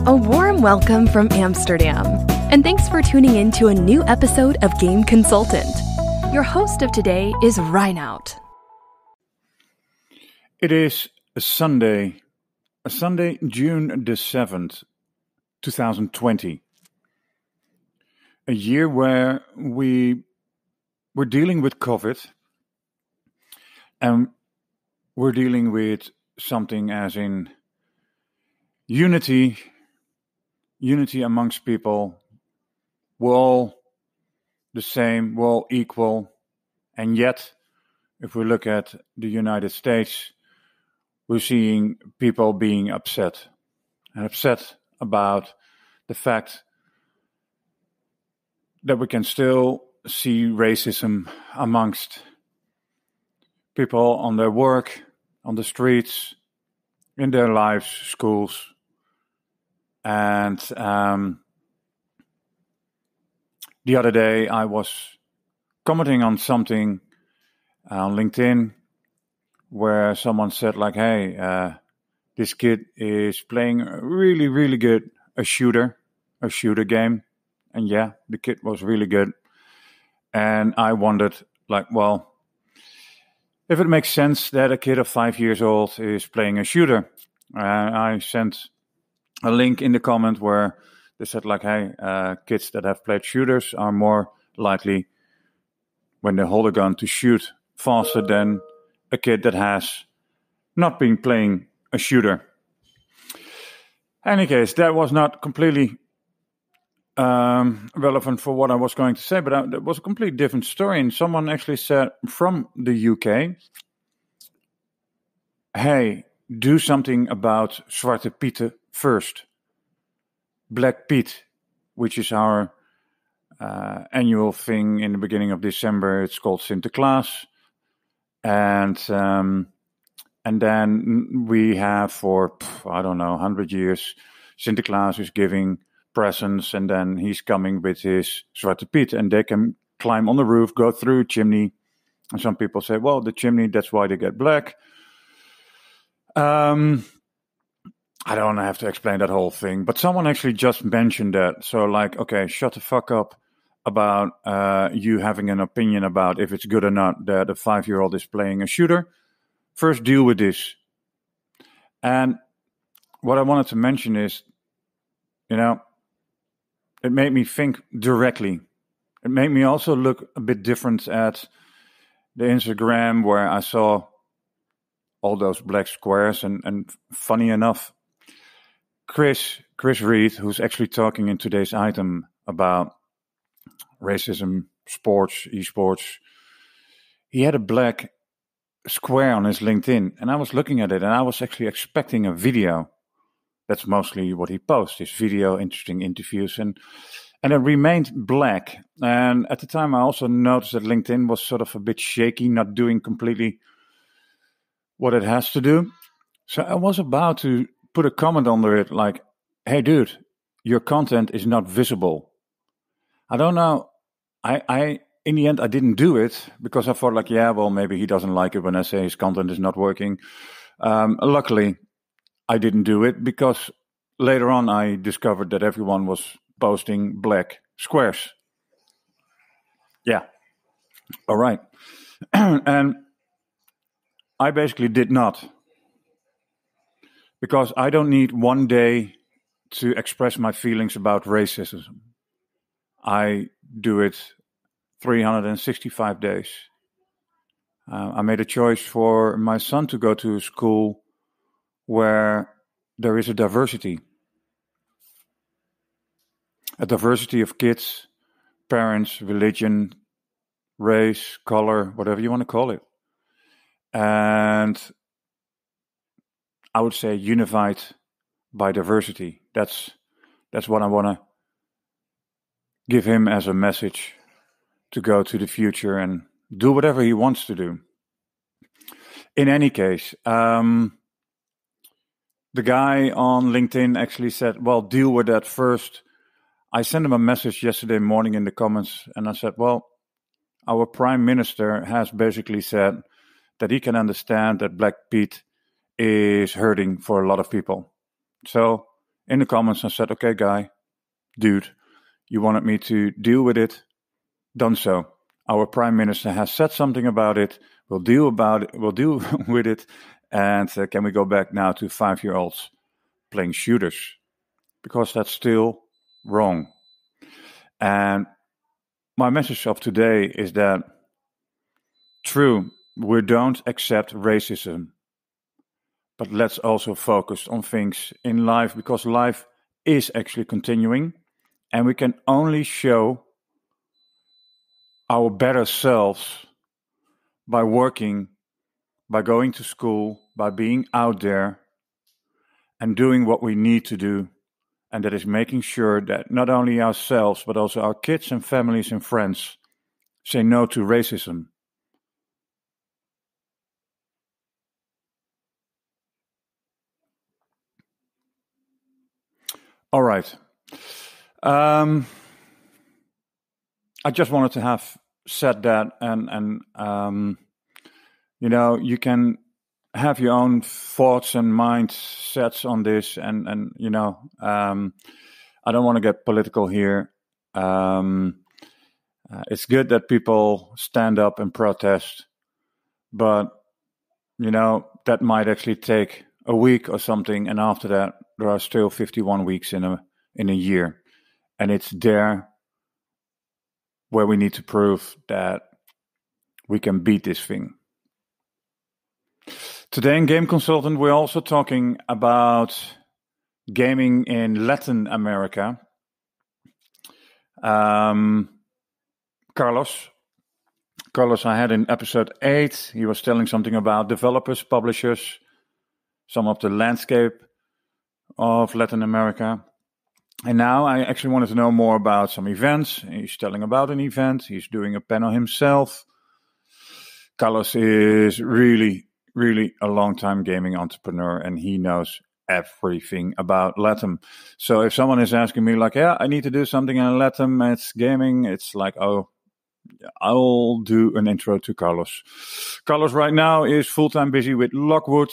A warm welcome from Amsterdam, and thanks for tuning in to a new episode of Game Consultant. Your host of today is Reinout. It is a Sunday, June the 7th, 2020. A year where we were dealing with COVID, and we're dealing with something as in unity amongst people. We're all the same, we're all equal, and yet, if we look at the United States, we're seeing people being upset about the fact that we can still see racism amongst people on their work, on the streets, in their lives, schools. And the other day I was commenting on something on LinkedIn where someone said like, hey, this kid is playing really, really good, a shooter game. And yeah, the kid was really good. And I wondered like, well, if it makes sense that a kid of 5 years old is playing a shooter. I sent a link in the comment where they said like, hey, kids that have played shooters are more likely when they hold a gun to shoot faster than a kid that has not been playing a shooter. In any case, that was not completely relevant for what I was going to say, but it was a completely different story. And someone actually said from the UK, hey, do something about Zwarte Pieten first. Black Pete, which is our annual thing in the beginning of December. It's called Sinterklaas. And then we have for, 100 years, Sinterklaas is giving presents, and then he's coming with his Zwarte Piet, and they can climb on the roof, go through a chimney. And some people say, well, the chimney, that's why they get black. I don't have to explain that whole thing, but someone actually just mentioned that. So like, okay, shut the fuck up about you having an opinion about if it's good or not that a 5-year-old is playing a shooter. First, deal with this. And what I wanted to mention is, it made me think directly. It made me also look a bit different at the Instagram where I saw all those black squares. And funny enough, Chris Reed, who's actually talking in today's item about racism, sports, esports, he had a black square on his LinkedIn. And I was looking at it and I was actually expecting a video. That's mostly what he posts, his video, interesting interviews, and it remained black. And at the time, I also noticed that LinkedIn was sort of a bit shaky, not doing completely what it has to do. So I was about to put a comment under it like, hey, dude, your content is not visible. I don't know. I in the end, I didn't do it because I thought like, yeah, well, maybe he doesn't like it when I say his content is not working. Luckily, I didn't do it because later on I discovered that everyone was posting black squares. Yeah. All right. And I basically did not. Because I don't need one day to express my feelings about racism. I do it 365 days. I made a choice for my son to go to a school where there is a diversity. A diversity of kids, parents, religion, race, color, whatever you want to call it. And I would say unified by diversity. That's what I want to give him as a message to go to the future and do whatever he wants to do. In any case, the guy on LinkedIn actually said, well, deal with that first. I sent him a message yesterday morning in the comments and I said, well, our prime minister has basically said that he can understand that Black Pete is hurting for a lot of people. So in the comments and said, okay, guy, dude, you wanted me to deal with it, done so. Our Prime Minister has said something about it. We'll deal with it. And can we go back now to 5-year-olds playing shooters? Because that's still wrong. And my message of today is that, true, we don't accept racism. But let's also focus on things in life, because life is actually continuing. And we can only show our better selves by working, by going to school, by being out there and doing what we need to do. And that is making sure that not only ourselves, but also our kids and families and friends say no to racism. All right. I just wanted to have said that, and you can have your own thoughts and mindsets on this, and I don't want to get political here. It's good that people stand up and protest, but that might actually take a week or something, and after that there are still 51 weeks in a year, and it's there where we need to prove that we can beat this thing. Today in Game Consultant, we're also talking about gaming in Latin America. Carlos, I had in episode 8, he was telling something about developers, publishers, some of the landscape of Latin America. And now I actually wanted to know more about some events. He's telling about an event. He's doing a panel himself. Carlos is really, really a long-time gaming entrepreneur, and he knows everything about LATAM. So if someone is asking me like, I need to do something in LATAM, it's gaming, it's like, I'll do an intro to Carlos. Carlos right now is full-time busy with Lockwood,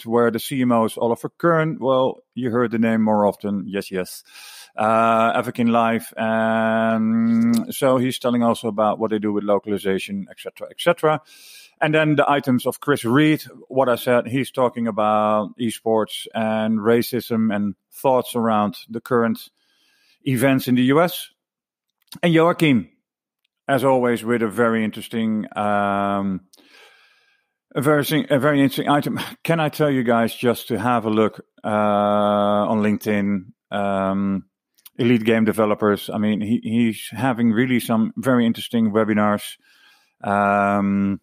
where the CMO is Oliver Kern. Well, you heard the name more often. Yes. Avakin Life. And so he's telling also about what they do with localization, etc. And then the items of Chris Reed, what I said, he's talking about esports and racism and thoughts around the current events in the US. And Joachim, as always, with a very interesting, a very interesting item. Can I tell you guys just to have a look on LinkedIn? Elite Game Developers. I mean, he's having really some very interesting webinars, and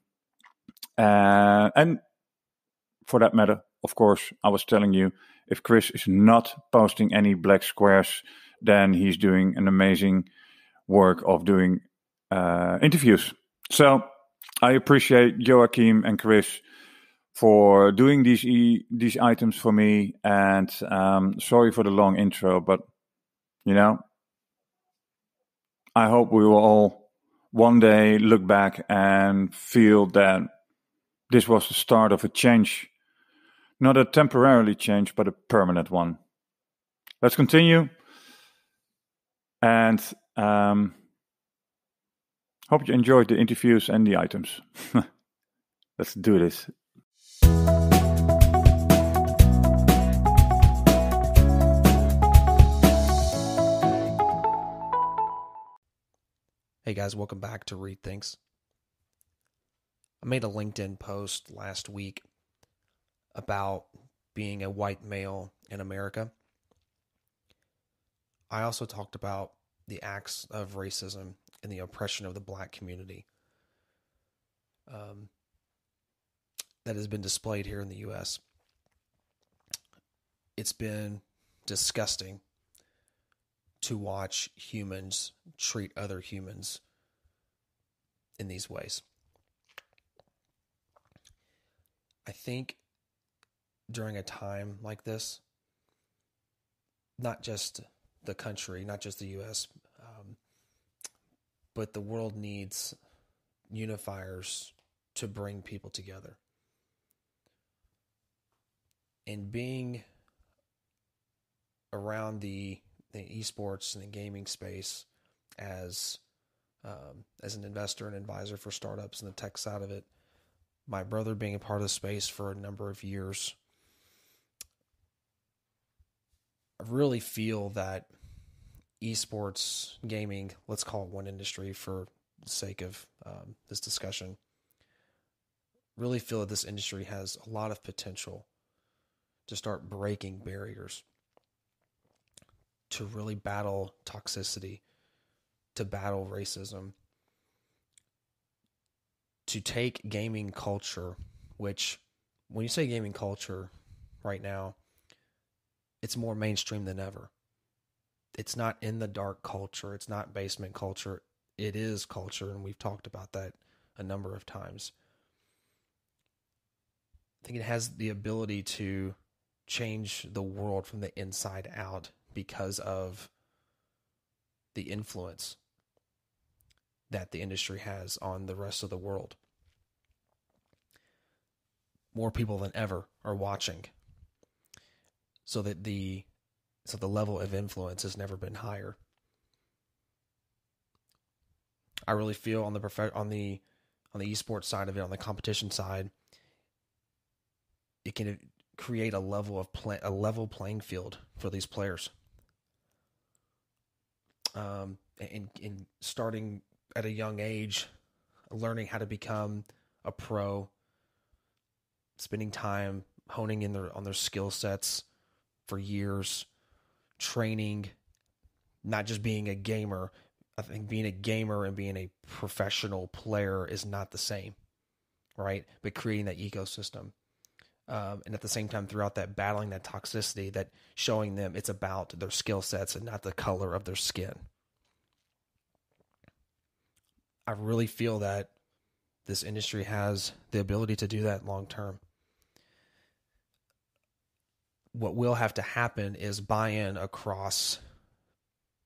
for that matter, of course, I was telling you, if Chris is not posting any black squares, then he's doing an amazing work of doing interviews. So I appreciate Joachim and Chris for doing these items for me, and sorry for the long intro, but I hope we will all one day look back and feel that this was the start of a change, not a temporary change, but a permanent one. Let's continue, and hope you enjoyed the interviews and the items. Let's do this. Hey guys, welcome back to Read Things. I made a LinkedIn post last week about being a white male in America. I also talked about the acts of racism and the oppression of the black community that has been displayed here in the U.S. It's been disgusting to watch humans treat other humans in these ways. I think during a time like this, not just the country, not just the U.S., but the world needs unifiers to bring people together. And being around the esports and the gaming space as an investor and advisor for startups and the tech side of it, my brother being a part of the space for a number of years, I really feel that esports gaming, let's call it one industry for the sake of this discussion, really feel that this industry has a lot of potential to start breaking barriers, to really battle toxicity, to battle racism, to take gaming culture, which when you say gaming culture right now, it's more mainstream than ever. It's not in the dark culture. It's not basement culture. It is culture, and we've talked about that a number of times. I think it has the ability to change the world from the inside out because of the influence that the industry has on the rest of the world. More people than ever are watching, so that the level of influence has never been higher. I really feel on the esports side of it, on the competition side, it can create a level playing field for these players. In starting at a young age, learning how to become a pro, spending time honing in on their skill sets for years, training, not just being a gamer. I think being a gamer and being a professional player is not the same, right? But creating that ecosystem. And at the same time, throughout that, battling that toxicity, that showing them it's about their skill sets and not the color of their skin. I really feel that this industry has the ability to do that long term. What will have to happen is buy-in across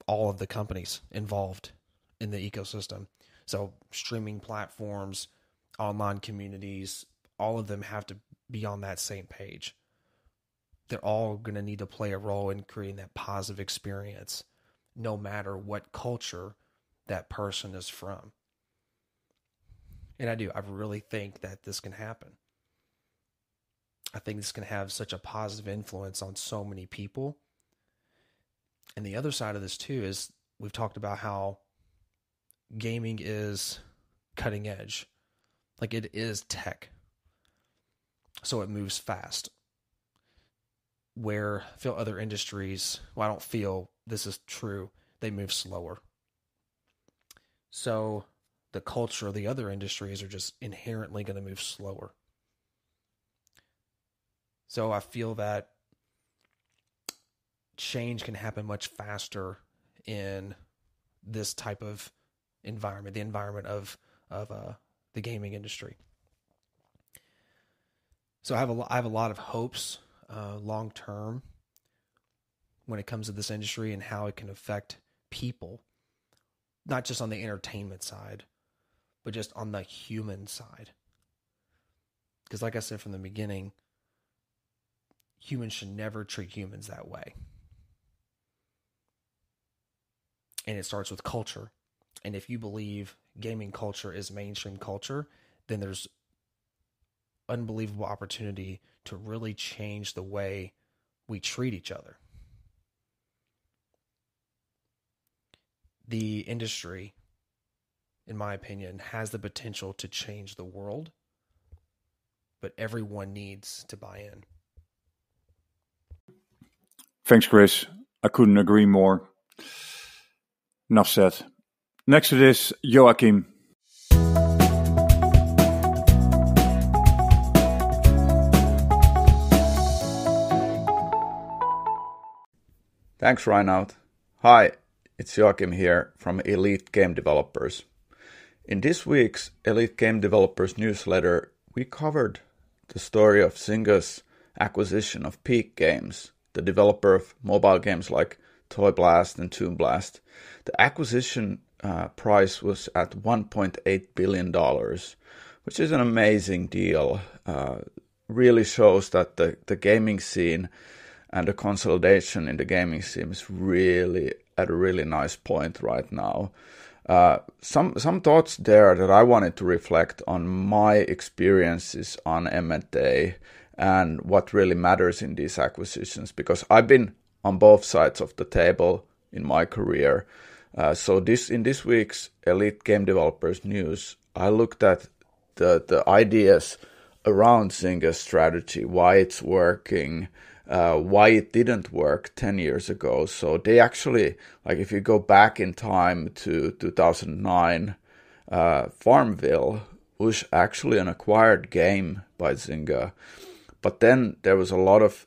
all of the companies involved in the ecosystem. So streaming platforms, online communities, all of them have to be on that same page. They're all going to need to play a role in creating that positive experience, no matter what culture that person is from. And I really think that this can happen. I think this can have such a positive influence on so many people. And the other side of this too is we've talked about how gaming is cutting edge. Like it is tech. So it moves fast. Where I feel other industries, well, I don't feel this is true, they move slower. So the culture of the other industries are just inherently going to move slower. So I feel that change can happen much faster in this type of environment, the environment of the gaming industry. So I have a lot of hopes long term when it comes to this industry and how it can affect people, not just on the entertainment side, but just on the human side. Because like I said from the beginning, humans should never treat humans that way. And it starts with culture. And if you believe gaming culture is mainstream culture, then there's unbelievable opportunity to really change the way we treat each other. The industry, in my opinion, has the potential to change the world, but everyone needs to buy in. Thanks, Chris. I couldn't agree more. Enough said. Next to this, Joachim. Thanks, Reinout. Hi, it's Joachim here from Elite Game Developers. In this week's Elite Game Developers newsletter, we covered the story of Zynga's acquisition of Peak Games, the developer of mobile games like Toy Blast and Toon Blast. The acquisition price was at $1.8 billion, which is an amazing deal. Really shows that the gaming scene and the consolidation in the gaming scene is really at a really nice point right now. Some thoughts there that I wanted to reflect on my experiences on M&A and what really matters in these acquisitions, because I've been on both sides of the table in my career. So in this week's Elite Game Developers News, I looked at the ideas around Zynga's strategy, why it's working, why it didn't work 10 years ago. So they actually, like if you go back in time to 2009, Farmville was actually an acquired game by Zynga. But then there was a lot of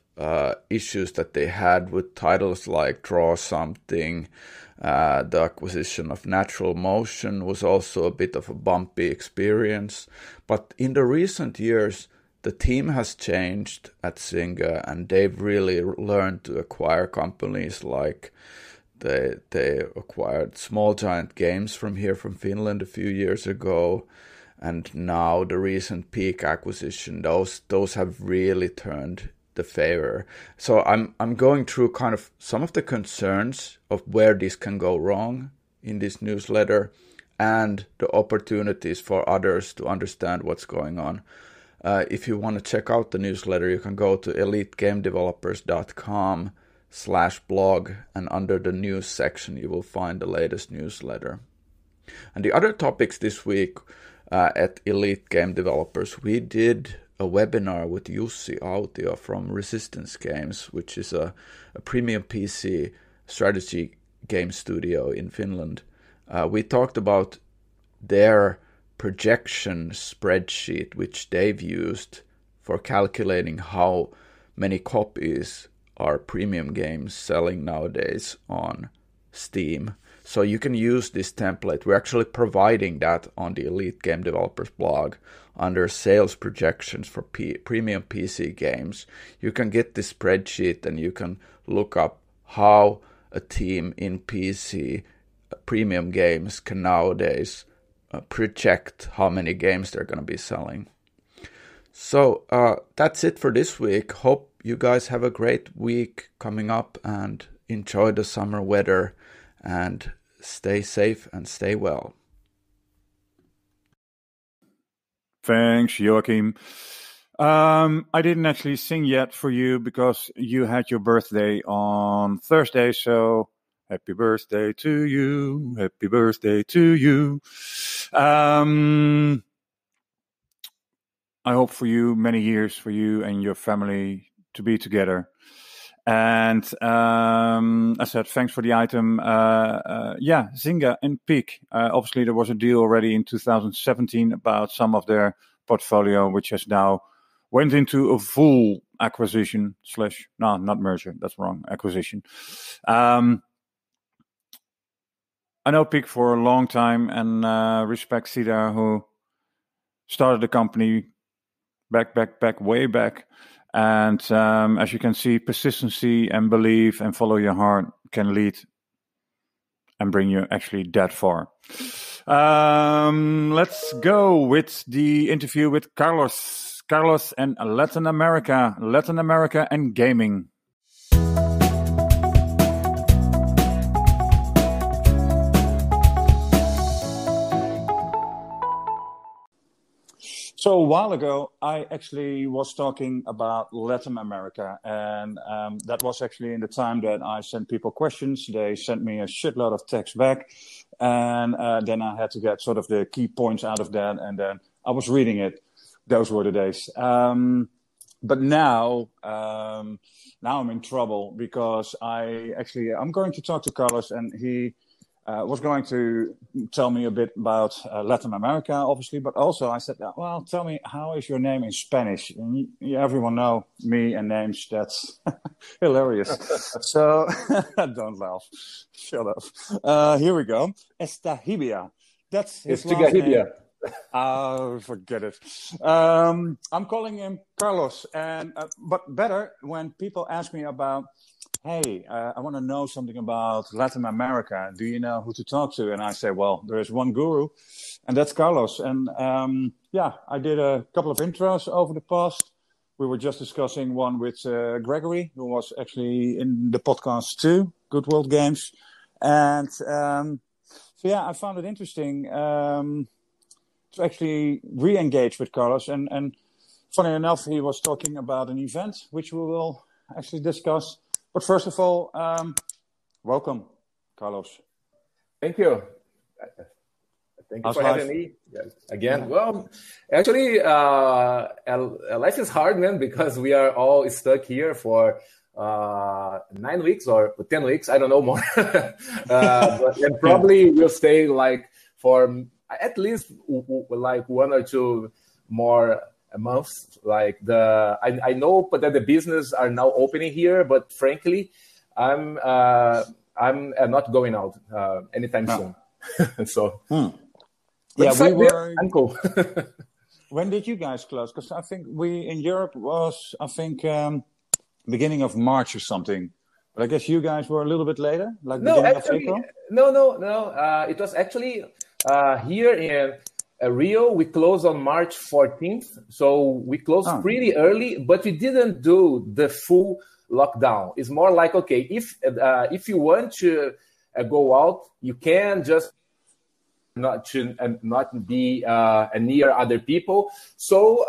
issues that they had with titles like Draw Something. The acquisition of Natural Motion was also a bit of a bumpy experience. But in the recent years, the team has changed at Zynga, and they've really learned to acquire companies like they acquired Small Giant Games from Finland a few years ago. And now the recent Peak acquisition, those have really turned the favor. So I'm going through kind of some of the concerns of where this can go wrong in this newsletter and the opportunities for others to understand what's going on. If you want to check out the newsletter, you can go to elitegamedevelopers.com/blog, and under the news section you will find the latest newsletter. And the other topics this week at Elite Game Developers, we did a webinar with Jussi Autio from Resistance Games, which is a premium PC strategy game studio in Finland. We talked about their projection spreadsheet, which they've used for calculating how many copies are premium games selling nowadays on Steam. So you can use this template. We're actually providing that on the Elite Game Developers blog under sales projections for premium PC games. You can get this spreadsheet and you can look up how a team in PC premium games can nowadays project how many games they're going to be selling. So that's it for this week. Hope you guys have a great week coming up and enjoy the summer weather and stay safe and stay well. Thanks, Joachim. I didn't actually sing yet for you because you had your birthday on Thursday, so happy birthday to you. Happy birthday to you. I hope for you many years for you and your family to be together. And I said, thanks for the item. Zynga and Peak. Obviously, there was a deal already in 2017 about some of their portfolio, which has now went into a full acquisition not merger. That's wrong. Acquisition. I know Peak for a long time and respect Sida, who started the company way back. And as you can see, persistency and belief and follow your heart can lead and bring you actually that far. Let's go with the interview with Carlos. Carlos and Latin America and gaming. So a while ago, I actually was talking about Latin America, and that was actually in the time that I sent people questions. They sent me a shitload of text back, and then I had to get sort of the key points out of that, and then I was reading it. Those were the days. But now I'm in trouble because I'm going to talk to Carlos, and he was going to tell me a bit about Latin America, obviously, but also I said, well, tell me, how is your name in Spanish? And everyone know me and names. That's hilarious. So don't laugh. Shut up. Here we go. Estigarribia. That's his last name. Forget it. I'm calling him Carlos, and but better when people ask me about, hey, I want to know something about Latin America. Do you know who to talk to? And I say, well, there is one guru, and that's Carlos. And I did a couple of intros over the past we were just discussing one with Gregory, who was actually in the podcast too, Good World Games. And so, yeah, I found it interesting to actually re-engage with Carlos. And funny enough, he was talking about an event, which we will actually discuss. But first of all, welcome, Carlos. Thank you. Thank you for having me again. Well, actually, life is hard, man, because we are all stuck here for 9 weeks or 10 weeks. I don't know more. And probably we'll stay like for at least like 1 or 2 more months. Like I know that the business are now opening here, but frankly, I'm not going out anytime soon. So. Yeah, we were. I'm cool. When did you guys close? Because I think we in Europe was, beginning of March or something. But I guess you guys were a little bit later, like beginning of April? No. It was actually here in Rio. We closed on March 14th. So we closed pretty early, but we didn't do the full lockdown. It's more like, okay, if you want to go out, you can just not be near other people. So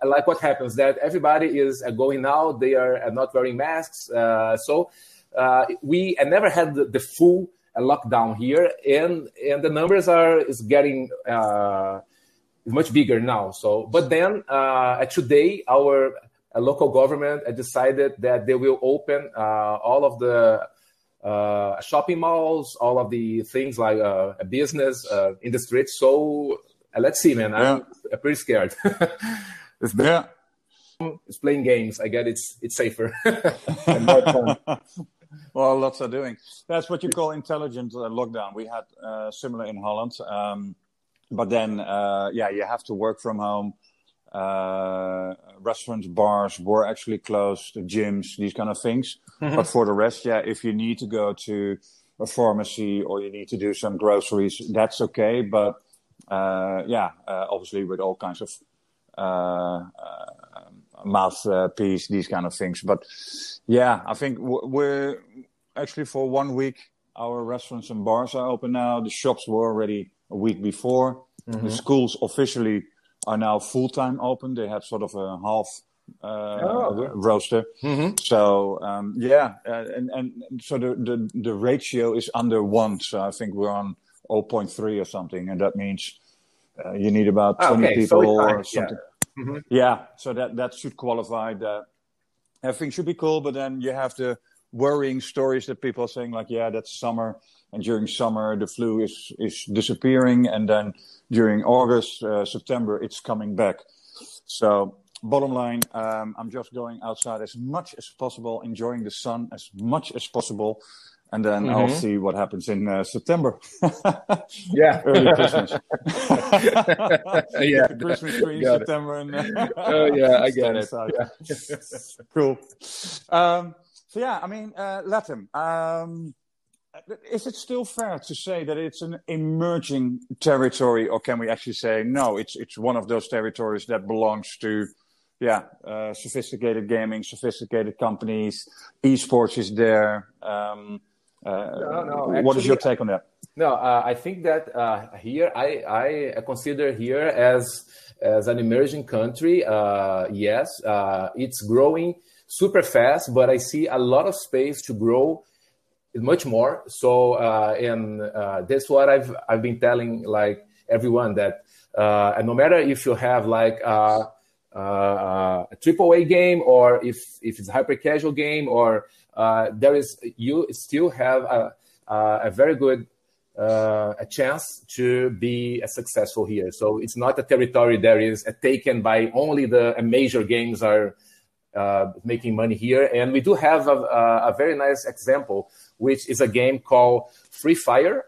like what happens that everybody is going out, they are not wearing masks. So we never had the full lockdown here, and the numbers is getting much bigger now. So, but then today our local government decided that they will open all of the shopping malls, all of the things like a business in the streets. So let's see, man. I'm pretty scared. It's playing games. I get it's safer and more fun. Well, lots are doing. That's what you call intelligent lockdown. We had similar in Holland, but then you have to work from home. Restaurants, bars were actually closed, gyms, these kind of things. Mm-hmm. But for the rest, if you need to go to a pharmacy or you need to do some groceries, that's okay. But obviously with all kinds of mouthpiece, these kind of things. But I think we're actually for 1 week, our restaurants and bars are open now. The shops were already a week before. Mm-hmm. The schools officially are now full-time open. They have sort of a half roster. Mm-hmm. So, and so the ratio is under 1. So I think we're on 0.3 or something. And that means you need about 20 people or something. Yeah. Mm-hmm. Yeah, so that should qualify. That everything should be cool, but then you have the worrying stories that people are saying like, that's summer. And during summer, the flu is disappearing. And then during August, September, it's coming back. So bottom line, I'm just going outside as much as possible, enjoying the sun as much as possible. And then I'll see what happens in September. Early Christmas. The Christmas tree in September. And, I get it. Yeah. Cool. LATAM. Is it still fair to say that it's an emerging territory, or can we actually say no? It's one of those territories that belongs to, sophisticated gaming, sophisticated companies. Esports is there. No. Actually, what is your take on that? No, I think that here I consider here as an emerging country. It's growing super fast, but I see a lot of space to grow. Much more. So, that's what I've been telling like everyone that no matter if you have like a AAA game or if it's a hyper casual game or you still have a very good a chance to be successful here. So it's not a territory that is taken by only the major games are making money here. And we do have a very nice example, which is a game called Free Fire,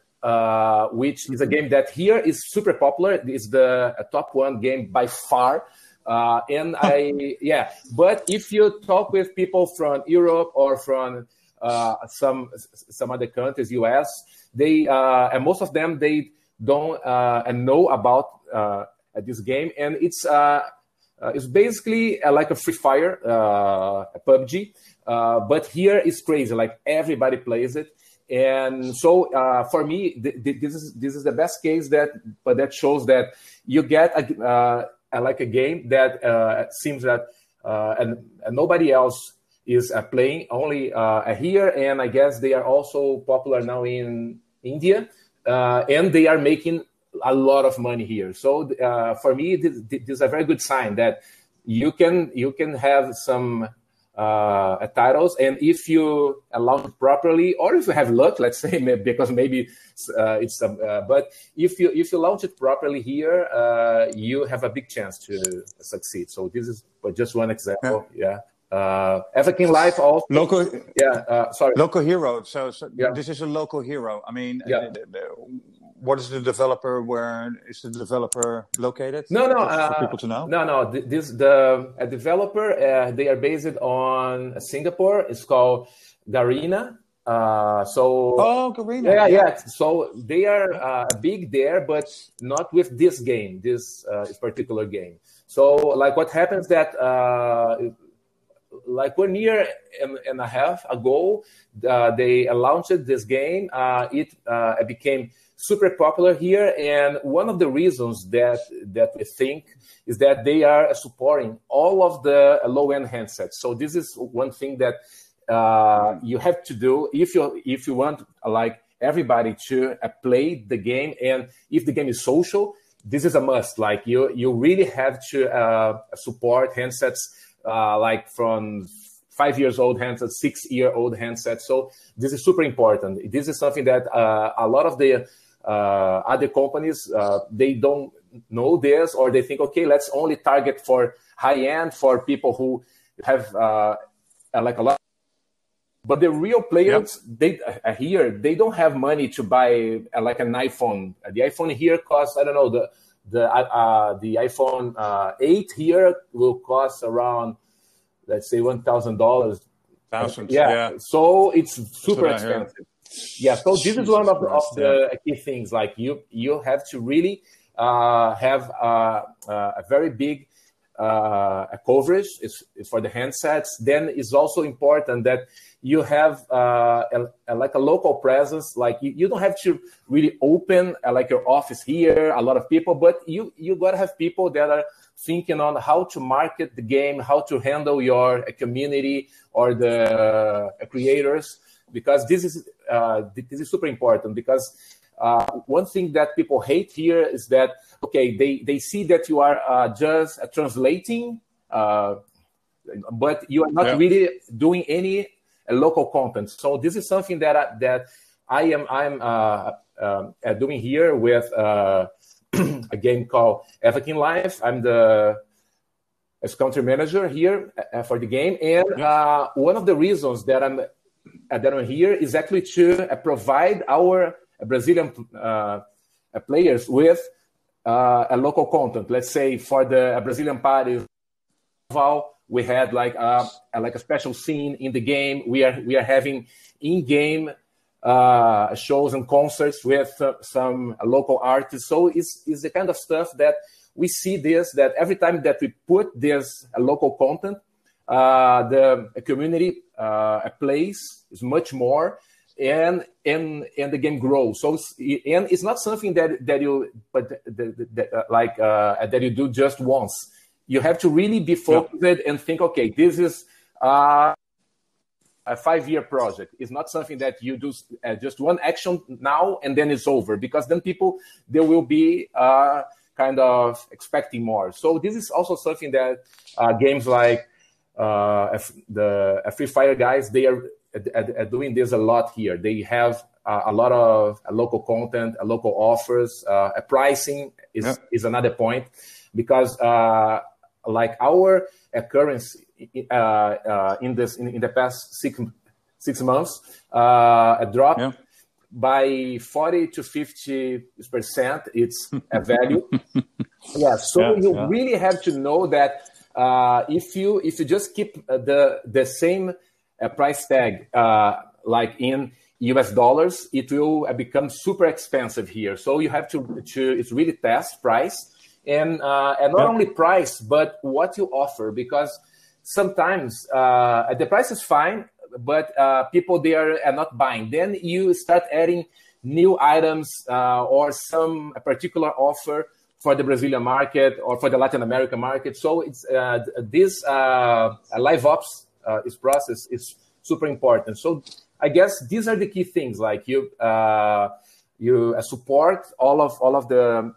which is a game that here is super popular. It's the top 1 game by far. But if you talk with people from Europe or from some other countries, US, they and most of them they don't know about this game, and it's It's basically like a Free Fire, a PUBG, but here it's crazy. Like everybody plays it, and so for me, this is the best case that shows that you get like a game that seems that and nobody else is playing, only here, and I guess they are also popular now in India, and they are making a lot of money here. So for me, this is a very good sign that you can have some titles, and if you launch it properly, or if you have luck, let's say, because maybe it's but if you launch it properly here, you have a big chance to succeed. So this is just one example. Yeah. Avakin Life also. Local hero. So yeah. This is a local hero. I mean, yeah. What is the developer? Where is the developer located? No. For people to know. No. The developer. They are based on Singapore. It's called Garena. Garena. Yeah. So they are big there, but not with this game. This particular game. So like what happens that. Like 1 year and a half ago, they launched this game. It became super popular here, and one of the reasons that we think is that they are supporting all of the low-end handsets. So this is one thing that you have to do if you want like everybody to play the game, and if the game is social, this is a must. Like you really have to support handsets. Like from 5 years old handsets, 6-year-old handsets. So this is super important. This is something that a lot of the other companies, they don't know this, or they think, okay, let's only target for high-end, for people who have like a lot. But the real players, they don't have money to buy like an iPhone. The iPhone here costs, I don't know, the iPhone 8 here will cost around, let's say, $1,000. Yeah. So it's super expensive. Yeah. So this is one of the key things. Like you have to really have a very big coverage. It's for the handsets. Then it's also important that you have like a local presence. Like you don't have to really open like your office here, a lot of people, but you gotta have people that are thinking on how to market the game, how to handle your community or the creators, because this is super important. Because one thing that people hate here is that, okay, they see that you are just translating, but you are not really doing any local content. So this is something that I'm doing here with a game called Avakin Life. I'm as country manager here for the game, and one of the reasons that I'm here is actually to provide our Brazilian players with a local content. Let's say for the Brazilian parties, we had like a special scene in the game. We are having in-game shows and concerts with some local artists. So it's the kind of stuff that we see that every time that we put this local content, the community plays is much more, and the game grows. So and it's not something that you do just once. You have to really be focused and think, okay, this is a 5-year project. It's not something that you do just one action now and then it's over, because then people, they will be kind of expecting more. So this is also something that games like the Free Fire guys, they are doing this a lot here. They have a lot of local content, local offers. Pricing is another point, because like our currency in the past 6 months dropped by 40 to 50%. It's a value. You really have to know that if you just keep the same price tag like in US dollars, it will become super expensive here. So you have to it's really test price. and not only price, but what you offer, because sometimes the price is fine, but people there are not buying. Then you start adding new items or a particular offer for the Brazilian market or for the Latin American market. So it's this live ops process is super important. So I guess these are the key things. Like you support all of the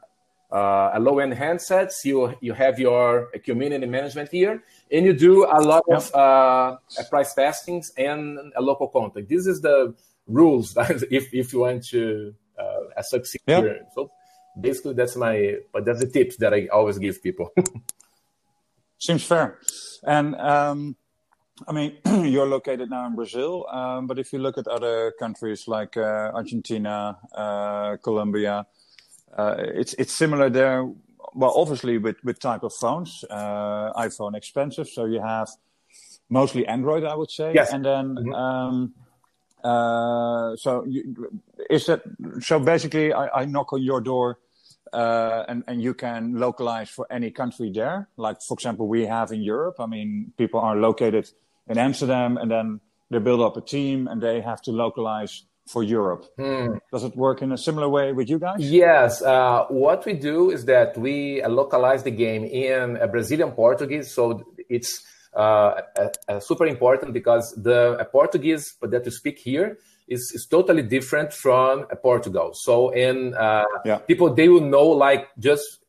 low-end handsets. You have your community management here, and you do a lot of price testings and a local content. This is the rules if you want to succeed here. So basically, that's the tips that I always give people. Seems fair. And I mean, you're located now in Brazil, but if you look at other countries like Argentina, Colombia, it's similar there. Well, obviously with type of phones, iPhone expensive, so you have mostly Android, I would say. Yes. And then so basically I knock on your door and you can localize for any country there. Like, for example, we have in Europe. I mean, people are located in Amsterdam, and then they build up a team and they have to localize for Europe. Does it work in a similar way with you guys? Yes. What we do is that we localize the game in Brazilian Portuguese. So it's super important because the Portuguese that you speak here is totally different from Portugal. So people, they will know, like, just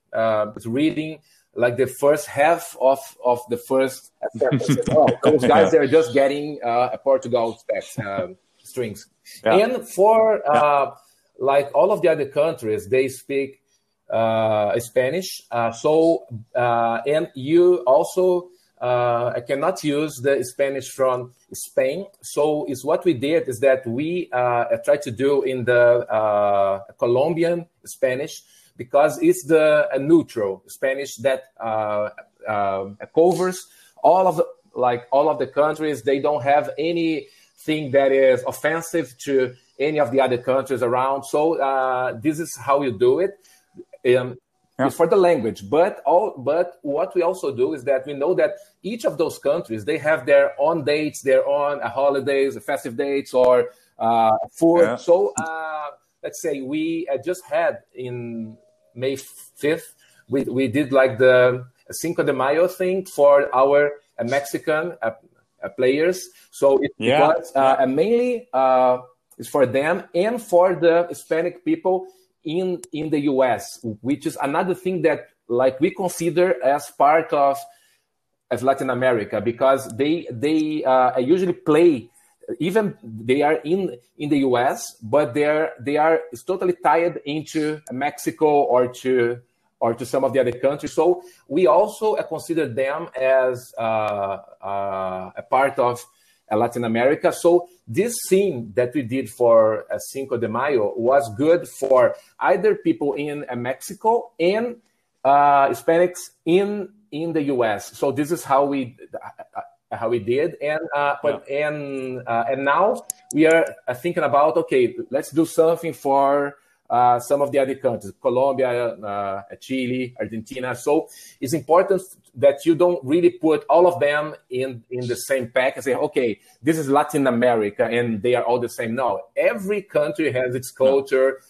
reading like the first half of the first those guys, they're just getting Portugal strings. And for like all of the other countries, they speak Spanish. And you also cannot use the Spanish from Spain. So is what we did is that we tried to do in the Colombian Spanish, because it's the neutral Spanish that covers all of the countries. They don't have anything that is offensive to any of the other countries around. So this is how you do it. It's for the language, but what we also do is that we know that each of those countries, they have their own dates, their own holidays, festive dates, or food. So let's say we just had in May 5th, we did like the Cinco de Mayo thing for our Mexican players. So it was mainly is for them and for the Hispanic people in the US, which is another thing that like we consider as part of Latin America, because they usually play, even they are in the US, but they are totally tied into Mexico or to some of the other countries. So we also consider them as a part of Latin America. So this scene that we did for Cinco de Mayo was good for either people in Mexico and Hispanics in the US. So this is how we did, and now we are thinking about, okay, let's do something for some of the other countries, Colombia, Chile, Argentina. So it's important that you don't really put all of them in the same pack and say, okay, this is Latin America and they are all the same. No, every country has its culture,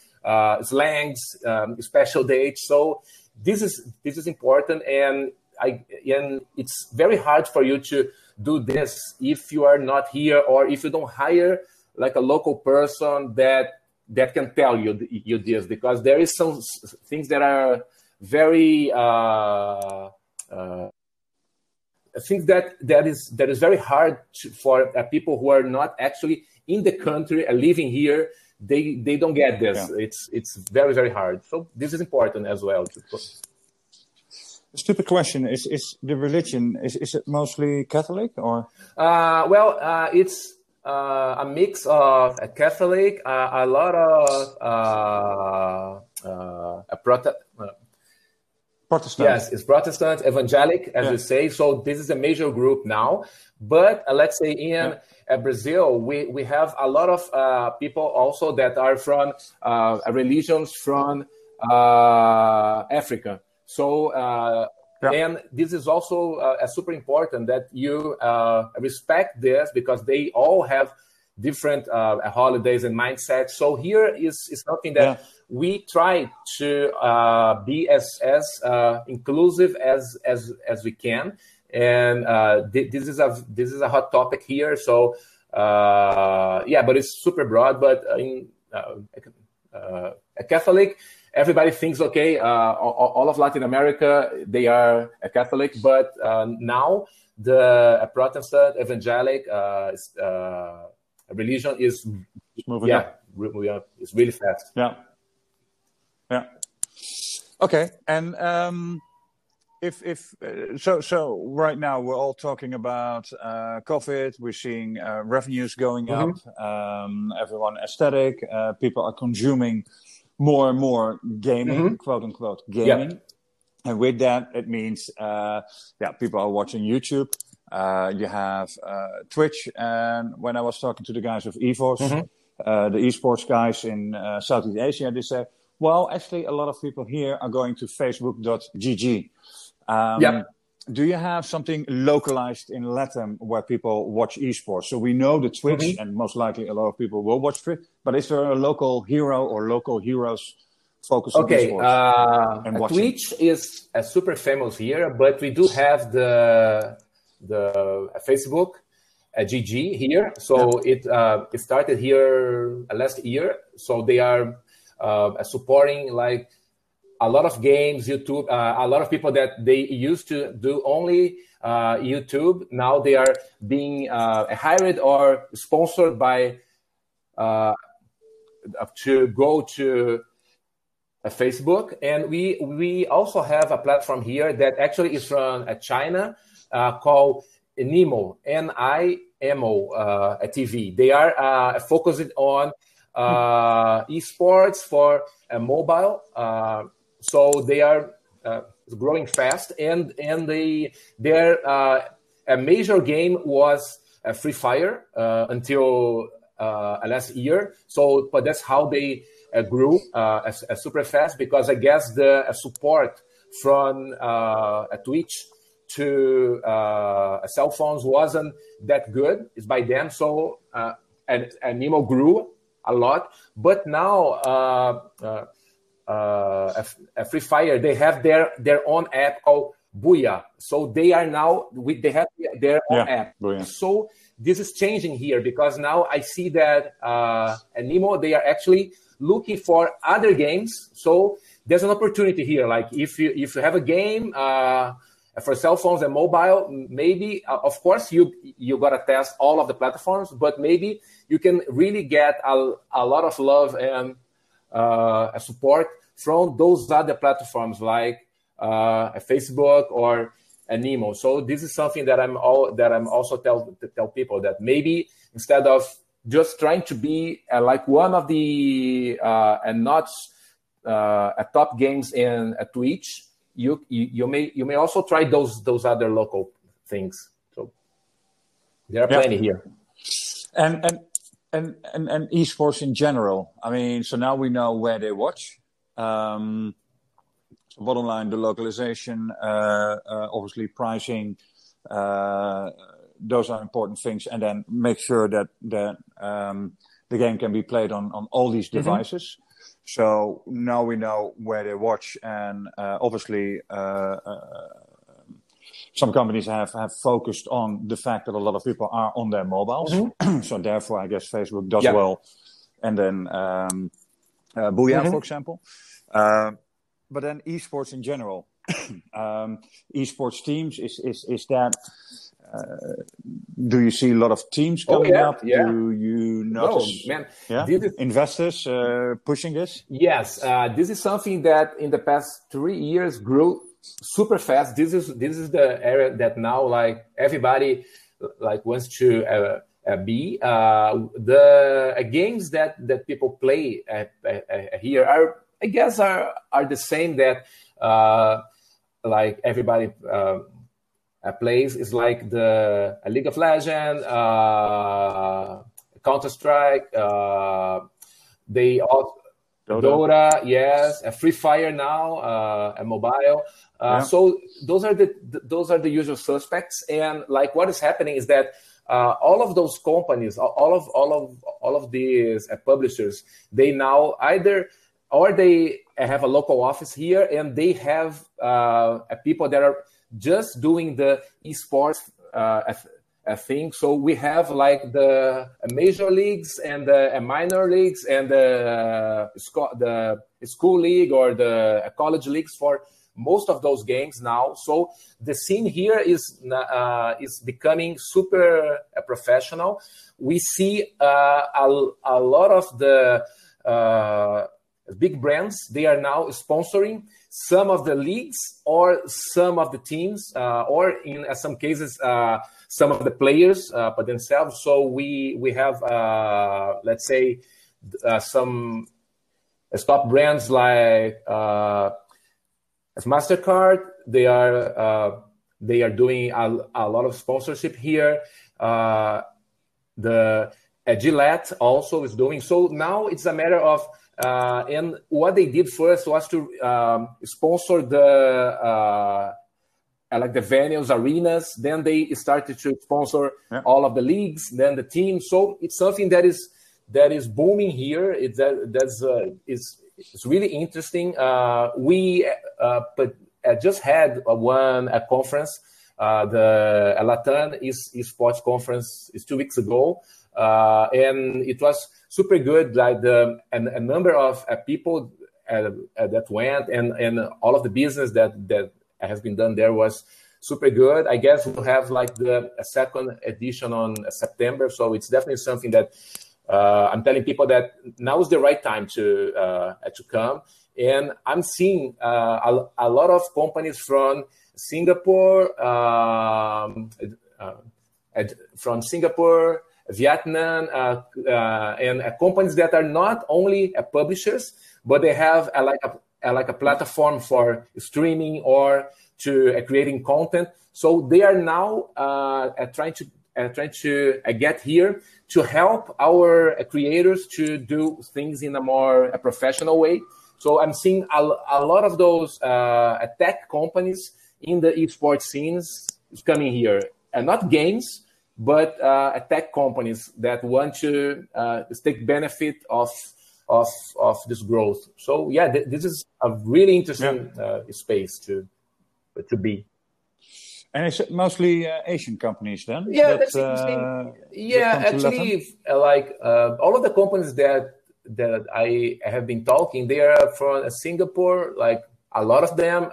slangs, special dates. So this is important, and it's very hard for you to do this if you are not here, or if you don't hire like a local person that can tell you this, because there is some things that are very things that is very hard for people who are not actually in the country living here. They don't get this. It's very, very hard. So this is important as well. A stupid question: Is the religion is it mostly Catholic or? It's a mix of a Catholic, a lot of Protestant. Yes, it's Protestant, evangelic, as you say. So this is a major group now. But let's say in Brazil, we have a lot of people also that are from religions from Africa. So, and this is also super important that you respect this, because they all have different holidays and mindsets. So here is something that we try to be as inclusive as we can. And this is a hot topic here. So but it's super broad. But in a Catholic, everybody thinks, okay, all of Latin America, they are a Catholic, but now the Protestant evangelic religion is moving up. It's really fast. Yeah. Okay, and so right now we're all talking about COVID. We're seeing revenues going up. Everyone aesthetic. People are consuming more and more gaming, quote unquote gaming. And with that, it means people are watching YouTube. You have Twitch, and when I was talking to the guys of Esports, the esports guys in Southeast Asia, they said, well, actually a lot of people here are going to facebook.gg. Do you have something localized in LATAM where people watch esports? So we know the Twitch, and most likely a lot of people will watch Twitch, but is there a local hero or local heroes focused on esports? And Twitch is super famous here, but we do have the Facebook GG here. So it started here last year. So they are supporting like a lot of games, YouTube, a lot of people that they used to do only YouTube. Now they are being hired or sponsored by to go to Facebook. And we also have a platform here that actually is from China called Nimo, Nimo TV. They are focused on esports for mobile. So they are growing fast, and their a major game was Free Fire until last year. So, but that's how they grew super fast, because I guess the support from Twitch to cell phones wasn't that good. It's by them. So and Nemo grew a lot, but now Free Fire, they have their own app called Booyah. So they are now they have their own app. Booyah. So this is changing here, because now I see that at Nemo they are actually looking for other games. So there's an opportunity here. Like if you have a game for cell phones and mobile, maybe of course you gotta test all of the platforms, but maybe you can really get a lot of love and support from those other platforms like Facebook or Nemo. So this is something that I'm also tell people, that maybe instead of just trying to be like one of the and not top games in Twitch, you may also try those other local things. So there are plenty here. And esports in general. I mean, so now we know where they watch. Bottom line, the localization, obviously pricing, those are important things. And then make sure that the game can be played on all these devices. So now we know where they watch, and obviously some companies have focused on the fact that a lot of people are on their mobiles. So therefore, I guess Facebook does well. And then Booyah, for example. But then esports in general. Esports teams, is that... do you see a lot of teams coming up? Yeah. Do you notice investors pushing this? Yes, this is something that in the past 3 years grew super fast. This is the area that now like everybody like wants to be. The games that people play here are, I guess, are the same that like everybody plays. Is like the League of Legends, Counter-Strike. They also Dota, yes, a Free Fire now, a mobile. So those are the usual suspects. And like what is happening is that all of those companies, all of these publishers, they now they have a local office here, and they have people that are just doing the esports thing. So we have like the major leagues and the minor leagues and the school league or the college leagues for most of those games now. So the scene here is becoming super professional. We see a lot of the big brands. They are now sponsoring some of the leagues or some of the teams, or in some cases, some of the players for themselves. So we have, let's say, some top brands like MasterCard. They are doing a lot of sponsorship here. The Gillette also is doing. So now it's a matter of and what they did first was to sponsor the like the venues, arenas. Then they started to sponsor all of the leagues, then the teams. So it's something that is booming here. It's really interesting. We just had a conference, the LATAM Esports conference, 2 weeks ago, and it was super good. Like a number of people that went, and all of the business that has been done there was super good. I guess we'll have like a second edition on September. So it's definitely something that I'm telling people that now is the right time to come. And I'm seeing a lot of companies from Singapore, Vietnam, and companies that are not only publishers, but they have a platform for streaming or to creating content. So they are now trying to get here to help our creators to do things in a more professional way. So I'm seeing a lot of those tech companies in the esports scenes coming here, and not games, but tech companies that want to take benefit of this growth. So yeah, this is a really interesting space to be. And it's mostly Asian companies then? Yeah, that's interesting. Yeah, actually, like all of the companies that I have been talking, they are from Singapore, like a lot of them,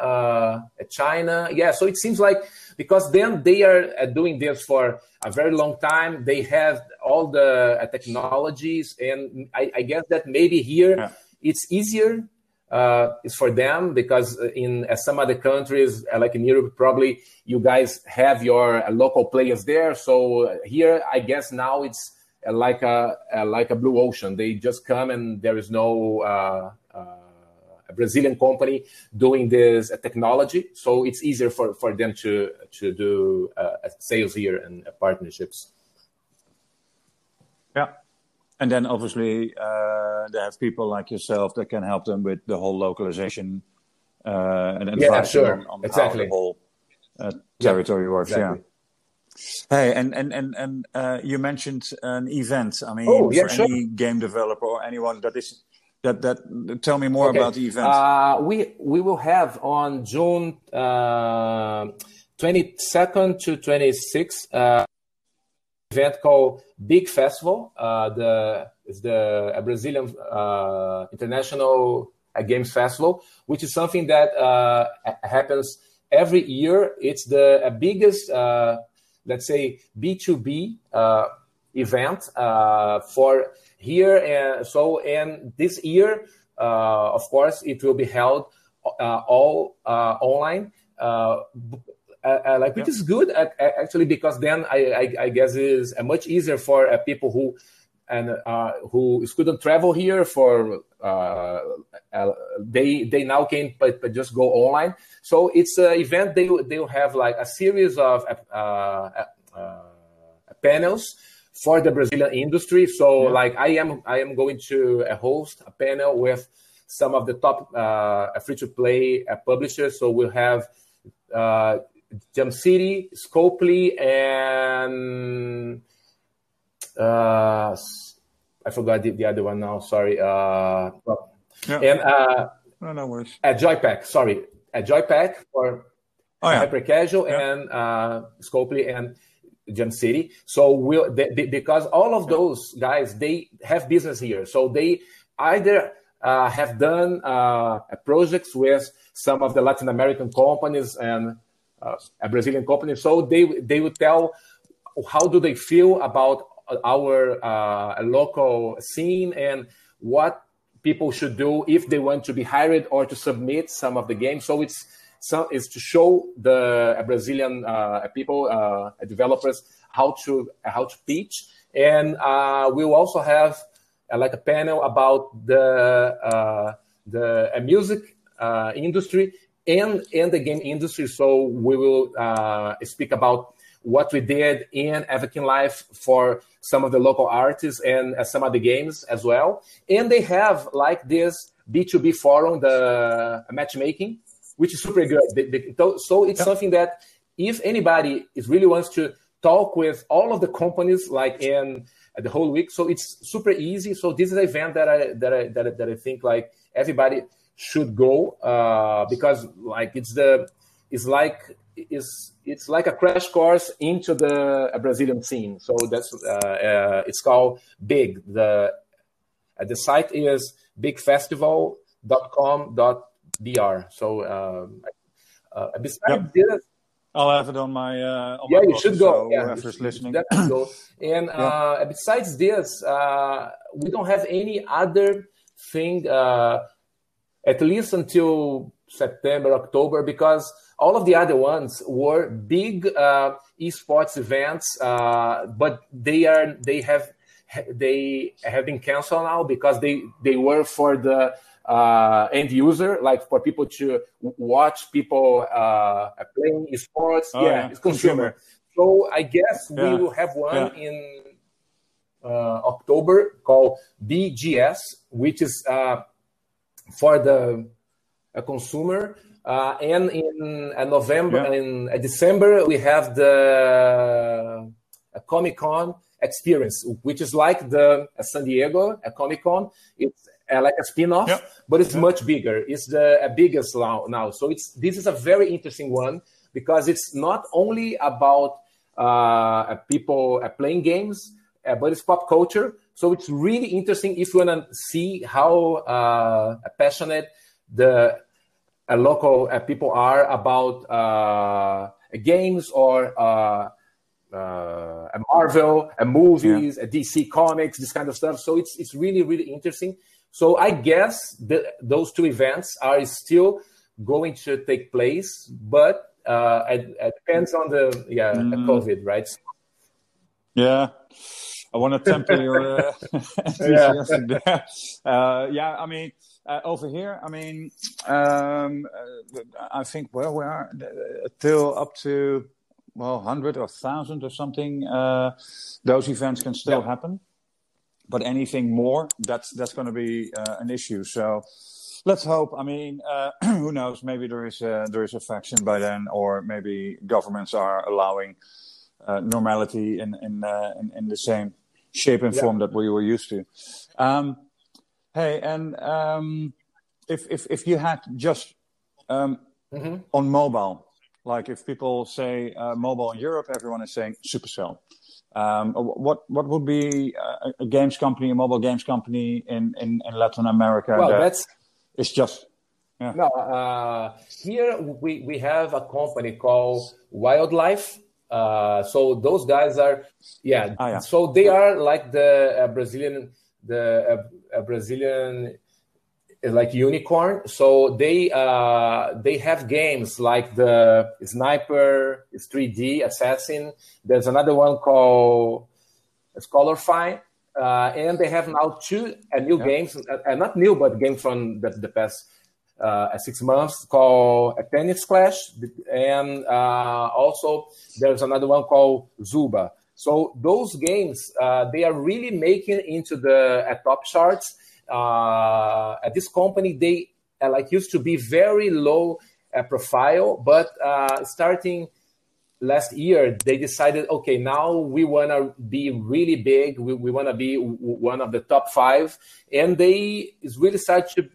China. Yeah, so it seems like, because then they are doing this for a very long time. They have all the technologies, and I guess that maybe here it's easier. It's for them, because in some other countries, like in Europe, probably you guys have your local players there. So here, I guess now it's like a blue ocean. They just come, and there is no a Brazilian company doing this technology. So it's easier for them to do sales here and partnerships. Yeah. And then obviously they have people like yourself that can help them with the whole localization and advice on how the whole territory works. Exactly. Yeah. Hey, and you mentioned an event. I mean, any game developer or anyone that is that tell me more about the event. We will have on June 22nd to 26th. Event called Big Festival. It's the Brazilian International Games Festival, which is something that happens every year. It's the biggest, let's say, B2B event for here. And this year, of course, it will be held all online. Which is good actually, because then I guess is much easier for people who couldn't travel here. For they now can just go online. So it's an event. They will have like a series of panels for the Brazilian industry. So like I am going to host a panel with some of the top free-to-play publishers. So we'll have Jump City, Scopely, and I forgot the other one now. Sorry. And no worries. At Joypack. Sorry, at Joypack for hyper casual and Scopely and Jump City. So because all of those guys, they have business here. So they either have done projects with some of the Latin American companies and a Brazilian company. So they would tell how do they feel about our local scene and what people should do if they want to be hired or to submit some of the games. So it's to show the Brazilian people, developers, how to pitch. And we'll also have like a panel about the music industry and the game industry. So we will speak about what we did in Avakin Life for some of the local artists and some of the games as well. And they have like this B2B forum, the matchmaking, which is super good. So it's something that if anybody really wants to talk with all of the companies like in the whole week, so it's super easy. So this is an event that I think like everybody should go because like it's like a crash course into the Brazilian scene. So that's it's called BIG. The site is bigfestival.com.br. So besides this, I'll have it on my you should go. Whoever's listening. Definitely go. And besides this, we don't have any other thing at least until September, October, because all of the other ones were big esports events, but they have been canceled now because they were for the end user, like for people to watch people playing esports. It's consumer. So I guess we will have one in October called BGS, which is for the consumer. And in November, in December, we have the Comic-Con experience, which is like the San Diego Comic-Con. It's like a spin-off, but it's much bigger. It's the biggest now. So this is a very interesting one because it's not only about people playing games, but it's pop culture. So it's really interesting if you want to see how passionate the local people are about games or Marvel, movies, DC Comics, this kind of stuff. So it's really, really interesting. So I guess those two events are still going to take place, but it depends on the COVID, right? Yeah. I want to temper your enthusiasm there. I mean, over here, I mean, I think we are till up to 100 or 1,000 or something. Those events can still happen, but anything more, that's going to be an issue. So let's hope. I mean, who knows? Maybe there is a vaccine by then, or maybe governments are allowing normality in the same shape and form that we were used to. Hey, and if you had just on mobile, like if people say mobile in Europe, everyone is saying Supercell. What would be a games company, a mobile games company in Latin America? Well, it's just no. Here we have a company called Wildlife. So those guys are, So they are like the Brazilian like unicorn. So they have games like the Sniper, it's 3D Assassin. There's another one called Scholarfy, and they have now two new games, not new, but games from the past 6 months called Tennis Clash, and also there's another one called Zuba. So those games, they are really making into the top charts. At this company, they used to be very low profile, but starting last year, they decided, okay, now we want to be really big. We want to be one of the top 5. And they really start to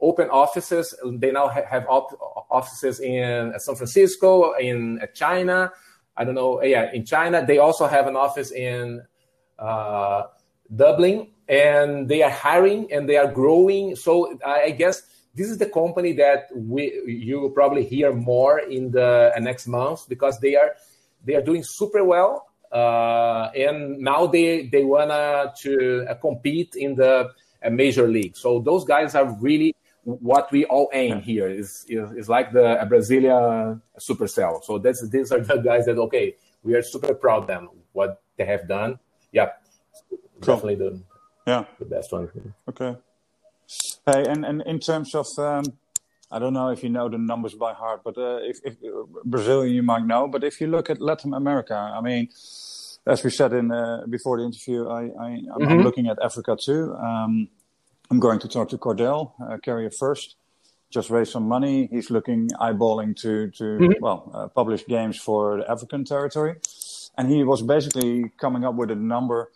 open offices. They now have offices in San Francisco, in China. I don't know. Yeah, in China. They also have an office in Dublin. And they are hiring and they are growing. So I guess this is the company that you will probably hear more in the next month, because they are doing super well, and now they wanna to compete in the major league. So those guys are really what we all aim here. Is like the Brazilian Supercell. So these are the guys that we are super proud of them, what they have done. Yeah, cool. Definitely the best one. Okay. Hey, and in terms of, I don't know if you know the numbers by heart, but if Brazil, you might know. But if you look at Latin America, I mean, as we said in before the interview, I'm looking at Africa too. I'm going to talk to Cordell, Carrier first. Just raised some money. He's eyeballing to publish games for the African territory, and he was basically coming up with a number.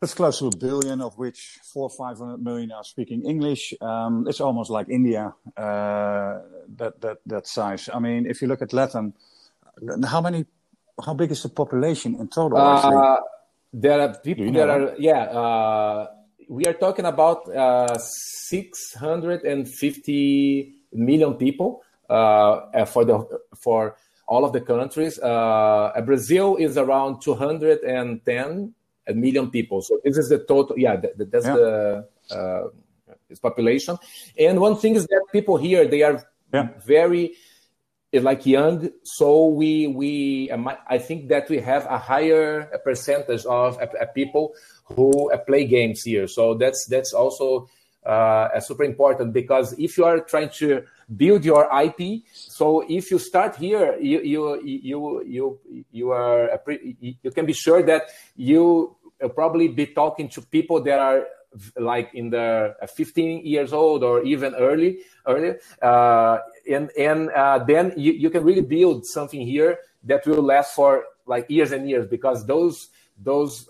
That's close to $1 billion, of which 400 or 500 million are speaking English. It's almost like India, that size. I mean, if you look at LATAM, how big is the population in total? There are people we are talking about 650 million people for all of the countries. Brazil is around 210 million people. So this is the total. That's the population. And one thing is that people here, they are very young. So I think that we have a higher percentage of people who play games here. So that's also super important, because if you are trying to build your IP, so if you start here, you can be sure that you probably be talking to people that are in the 15 years old or even earlier, and then you can really build something here that will last for years and years, because those boys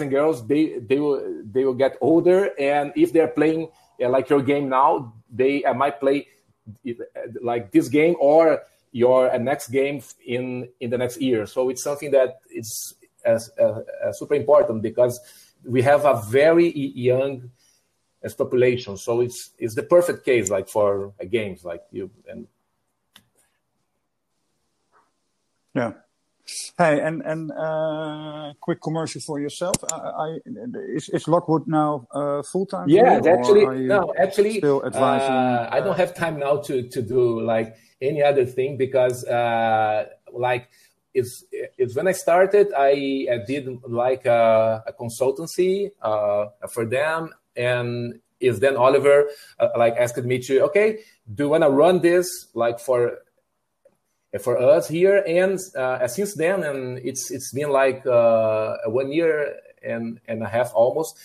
and girls, they will get older, and if they're playing your game now, they might play this game or your next game in the next year. So it's something that it's super important, because we have a very young population. So it's the perfect case for games Yeah. Hey, and quick commercial for yourself. Is Lockwood now full-time? Yeah, actually, still advising. I don't have time now to do any other thing, because it's when I started, I did a consultancy for them, and then Oliver asked me to, do you want to run this for us here? And since then, and it's been 1 year and a half almost,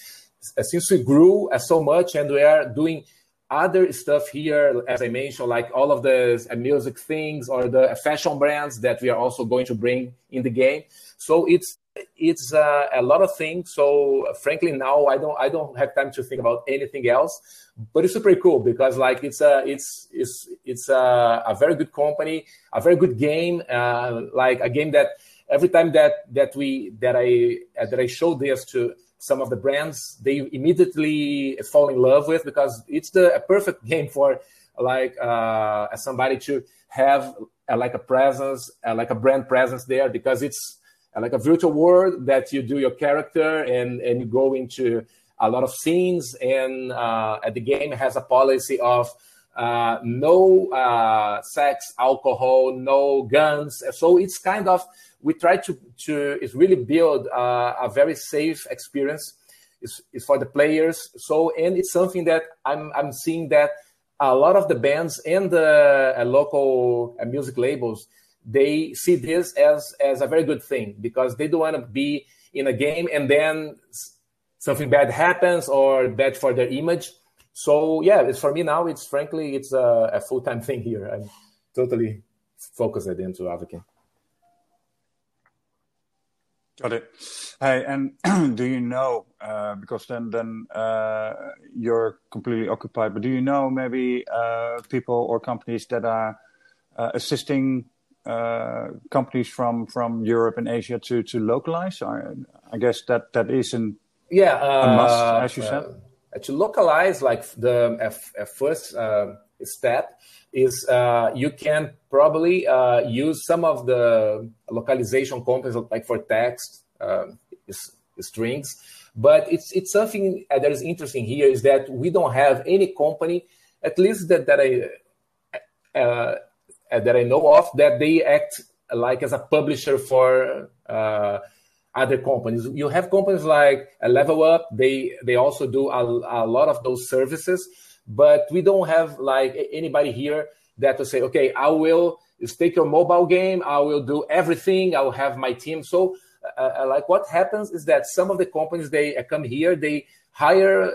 since we grew so much, and we are doing other stuff here, as I mentioned, all of the music things or the fashion brands that we are also going to bring in the game. So it's a lot of things. So frankly, now I don't have time to think about anything else. But it's super cool, because it's a very good company, a very good game, a game that every time that I show this to some of the brands, they immediately fall in love with, because it's a perfect game for somebody to have a presence, a brand presence there, because it's a virtual world that you do your character and you go into a lot of scenes, and the game has a policy of no sex, alcohol, no guns. So it's we try to really build a very safe experience is for the players. So, and it's something that I'm seeing that a lot of the bands and the local music labels, they see this as a very good thing, because they don't want to be in a game and then something bad happens or bad for their image. So yeah, it's for me now. It's frankly, it's a full-time thing here. I'm totally focused into Avakin. Got it. Hey, and do you know, because then you're completely occupied, but do you know maybe people or companies that are assisting companies from Europe and Asia to localize? I guess that is a must, as you said. To localize, like the first step is you can probably use some of the localization companies, like for text, strings. But it's something that is interesting here is that we don't have any company, at least that I know of, that they act like as a publisher for other companies. You have companies like Level Up. They also do a lot of those services, but we don't have like anybody here that will say, okay, I will take your mobile game, I will do everything, I will have my team. So like what happens is that some of the companies, they come here, they hire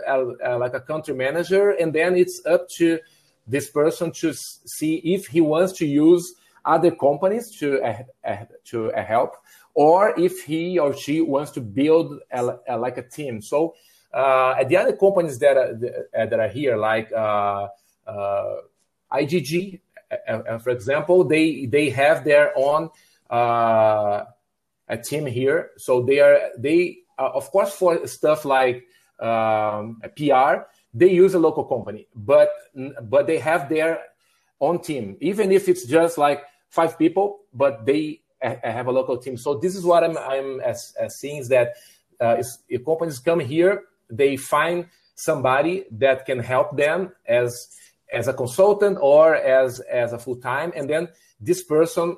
like a country manager, and then it's up to this person to see if he wants to use other companies to help, or if he or she wants to build like a team. So at the other companies that are here, like IGG, for example, they have their own a team here. So they of course, for stuff like PR, they use a local company, but they have their own team, even if it's just like 5 people, but they have a local team. So this is what I'm seeing, is that if companies come here, they find somebody that can help them as a consultant or as a full-time, and then this person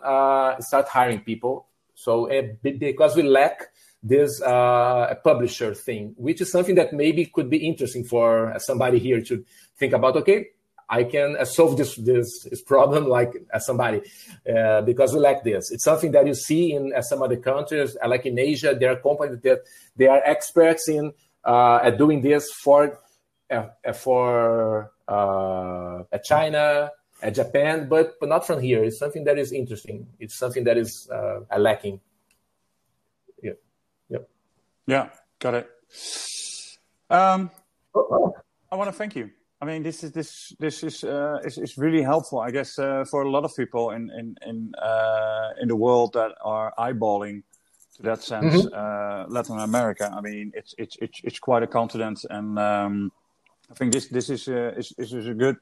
start hiring people. So because we lack this publisher thing, which is something that maybe could be interesting for somebody here to think about. Okay, I can solve this problem like as somebody, because we lack this. It's something that you see in some other countries, like in Asia. There are companies that they are experts in at doing this for China, Japan, but not from here. It's something that is interesting. It's something that is lacking. Yeah, got it. I want to thank you. I mean, this is really helpful, I guess, for a lot of people in the world that are eyeballing, to that sense, Latin America. I mean, it's quite a continent, and I think this is a good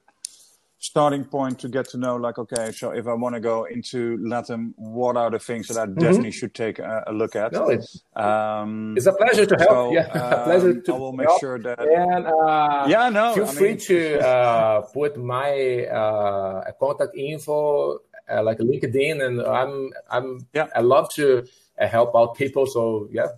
starting point to get to know, like, okay, so if I want to go into LATAM, what are the things that I definitely should take a look at? No, it's a pleasure to help. So, a pleasure to I will make help. sure that. And feel free to put my contact info, like LinkedIn, and I love to help out people. So yeah.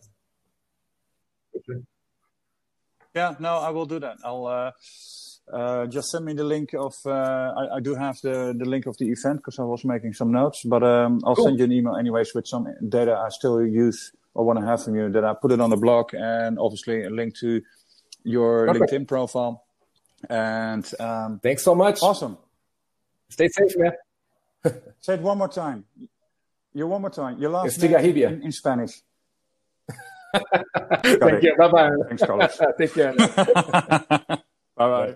Yeah, no, I will do that. I'll just send me the link of. I do have the link of the event because I was making some notes. But I'll send you an email anyways with some data I still use or want to have from you. That I put it on the blog, and obviously a link to your LinkedIn profile. And thanks so much. Awesome. Stay safe, man. Say it one more time. One more time. Your last Estigarribia name in Spanish. Thank you. Bye-bye. Thanks, Carlos. Take care. Bye-bye.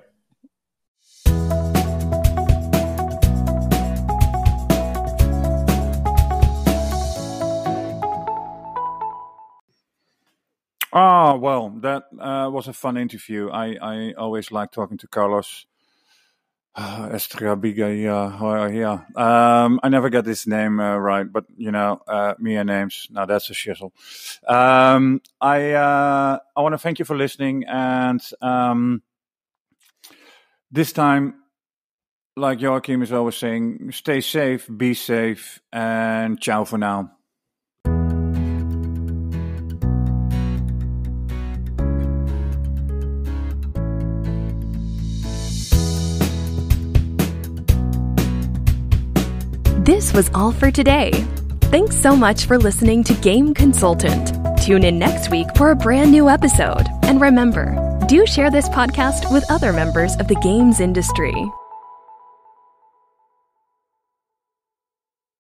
Oh, well, that was a fun interview. I always like talking to Carlos Estigarribia. I never get his name right, but me and names, now that's a shizzle. I want to thank you for listening, and this time, like Joachim is always saying, stay safe, be safe, and ciao for now. This was all for today. Thanks so much for listening to Game Consultant. Tune in next week for a brand new episode. And remember, do share this podcast with other members of the games industry.